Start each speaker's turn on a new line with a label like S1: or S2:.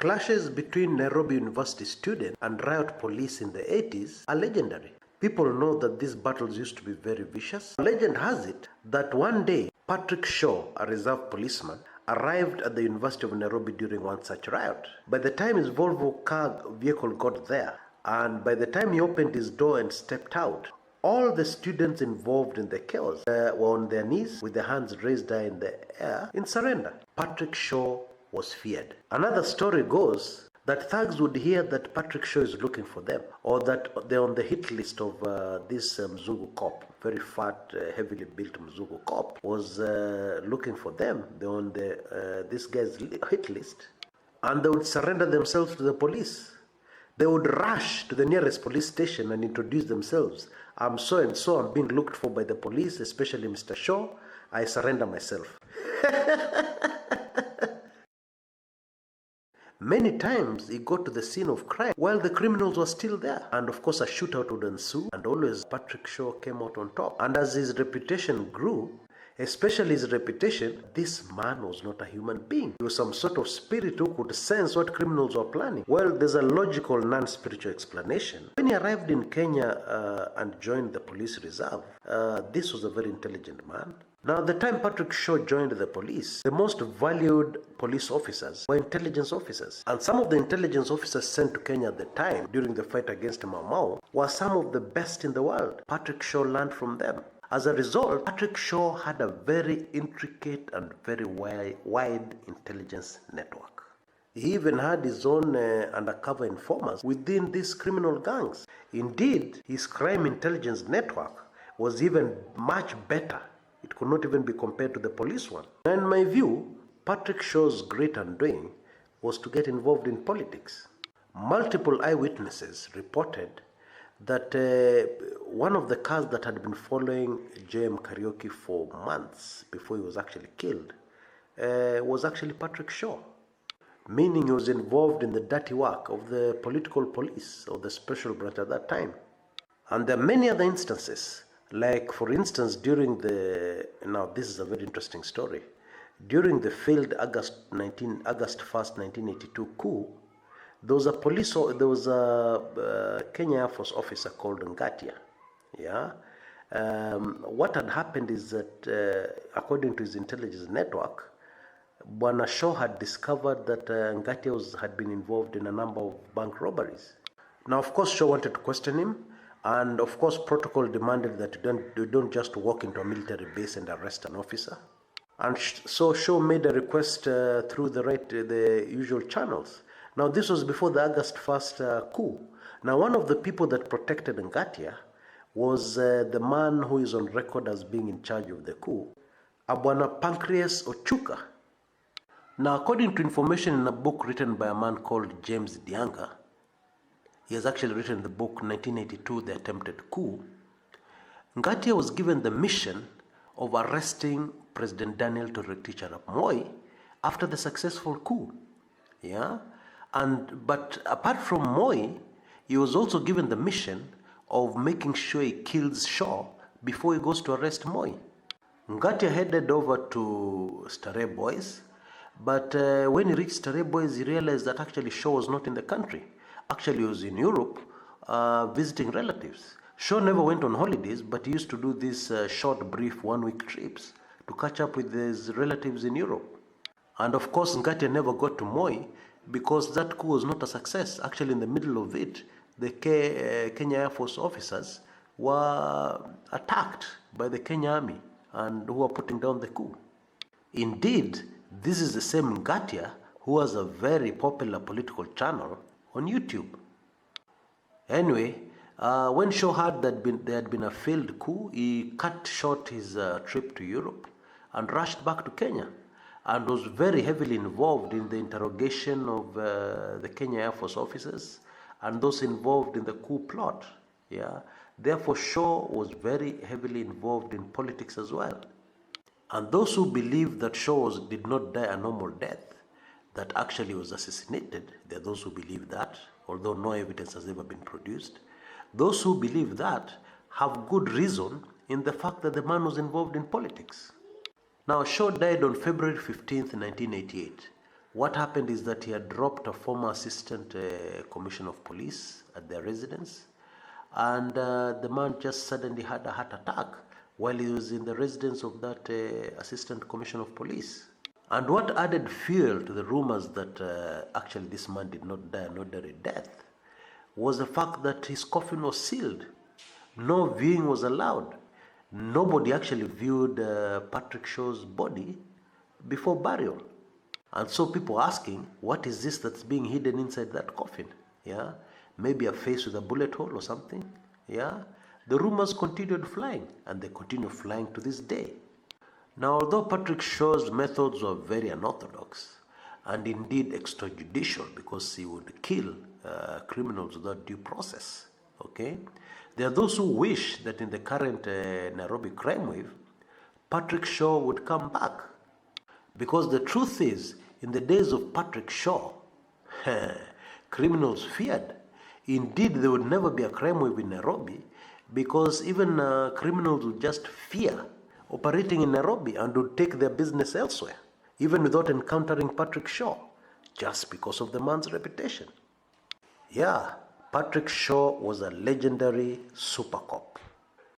S1: Clashes between Nairobi University students and riot police in the 80s are legendary. People know that these battles used to be very vicious. Legend has it that one day, Patrick Shaw, a reserve policeman, arrived at the University of Nairobi during one such riot. By the time his Volvo car vehicle got there, and by the time he opened his door and stepped out, all the students involved in the chaos were on their knees with their hands raised high in the air in surrender. Patrick Shaw was feared. Another story goes that thugs would hear that Patrick Shaw is looking for them, or that they're on the hit list of this Mzungu cop, very fat, heavily built Mzungu cop, was looking for them. They're on this guy's hit list, and they would surrender themselves to the police. They would rush to the nearest police station and introduce themselves. I'm so and so, I'm being looked for by the police, especially Mr. Shaw. I surrender myself. Many times he got to the scene of crime while the criminals were still there. And of course a shootout would ensue, and always Patrick Shaw came out on top. And as his reputation grew, especially his reputation, this man was not a human being. He was some sort of spirit who could sense what criminals were planning. Well, there's a logical, non-spiritual explanation. When he arrived in Kenya and joined the police reserve, this was a very intelligent man. Now, at the time Patrick Shaw joined the police, the most valued police officers were intelligence officers. And some of the intelligence officers sent to Kenya at the time during the fight against Mau Mau were some of the best in the world. Patrick Shaw learned from them. As a result, Patrick Shaw had a very intricate and very wide intelligence network. He even had his own undercover informers within these criminal gangs. Indeed, his crime intelligence network was even much better. It could not even be compared to the police one. In my view, Patrick Shaw's great undoing was to get involved in politics. Multiple eyewitnesses reported that one of the cars that had been following J.M. Karaoke for months before he was actually killed was actually Patrick Shaw, meaning he was involved in the dirty work of the political police or the special branch at that time. And there are many other instances, like for instance during now this is a very interesting story, during the failed August 1st, 1982 coup, there was a Kenya Air Force officer called Ngatia. Yeah. What had happened is that, according to his intelligence network, Bwana Shaw had discovered that Ngatia had been involved in a number of bank robberies. Now, of course, Shaw wanted to question him, and of course, protocol demanded that you don't just walk into a military base and arrest an officer. And so Shaw made a request through the usual channels. Now, this was before the August 1st coup. Now, one of the people that protected Ngatia was the man who is on record as being in charge of the coup, Bwana Pancreas Ochuka. Now, according to information in a book written by a man called James Dianga, he has actually written the book 1982, The Attempted Coup. Ngatia was given the mission of arresting President Daniel Toroitich arap Moi after the successful coup. Yeah? But apart from Moi, he was also given the mission of making sure he kills Shaw before he goes to arrest Moi. Ngatia headed over to Starehe Boys, but when he reached Starehe Boys, he realized that actually Shaw was not in the country. Actually, he was in Europe visiting relatives. Shaw never went on holidays, but he used to do these short, brief, one-week trips to catch up with his relatives in Europe. And of course, Ngatia never got to Moi because that coup was not a success. Actually, in the middle of it, the Kenya Air Force officers were attacked by the Kenya Army and who were putting down the coup. Indeed, this is the same Ngatia who has a very popular political channel on YouTube. Anyway, when Shaw heard that there had been a failed coup, he cut short his trip to Europe and rushed back to Kenya, and was very heavily involved in the interrogation of the Kenya Air Force officers and those involved in the coup plot. Yeah. Therefore, Shaw was very heavily involved in politics as well. And those who believe that Shaw did not die a normal death, that actually was assassinated, there are those who believe that, although no evidence has ever been produced. Those who believe that have good reason in the fact that the man was involved in politics. Now, Shaw died on February 15th, 1988, What happened is that he had dropped a former assistant commissioner of police at their residence, and the man just suddenly had a heart attack while he was in the residence of that assistant commissioner of police. And what added fuel to the rumors that actually this man did not die an ordinary death was the fact that his coffin was sealed. No viewing was allowed. Nobody actually viewed Patrick Shaw's body before burial. And so people asking, what is this that's being hidden inside that coffin? Yeah, maybe a face with a bullet hole or something. Yeah, the rumors continued flying, and they continue flying to this day. Now, although Patrick Shaw's methods were very unorthodox and indeed extrajudicial, because he would kill criminals without due process, okay, there are those who wish that in the current Nairobi crime wave, Patrick Shaw would come back. Because the truth is, in the days of Patrick Shaw, criminals feared. Indeed, there would never be a crime wave in Nairobi, because even criminals would just fear operating in Nairobi and would take their business elsewhere, even without encountering Patrick Shaw, just because of the man's reputation. Yeah, Patrick Shaw was a legendary super cop.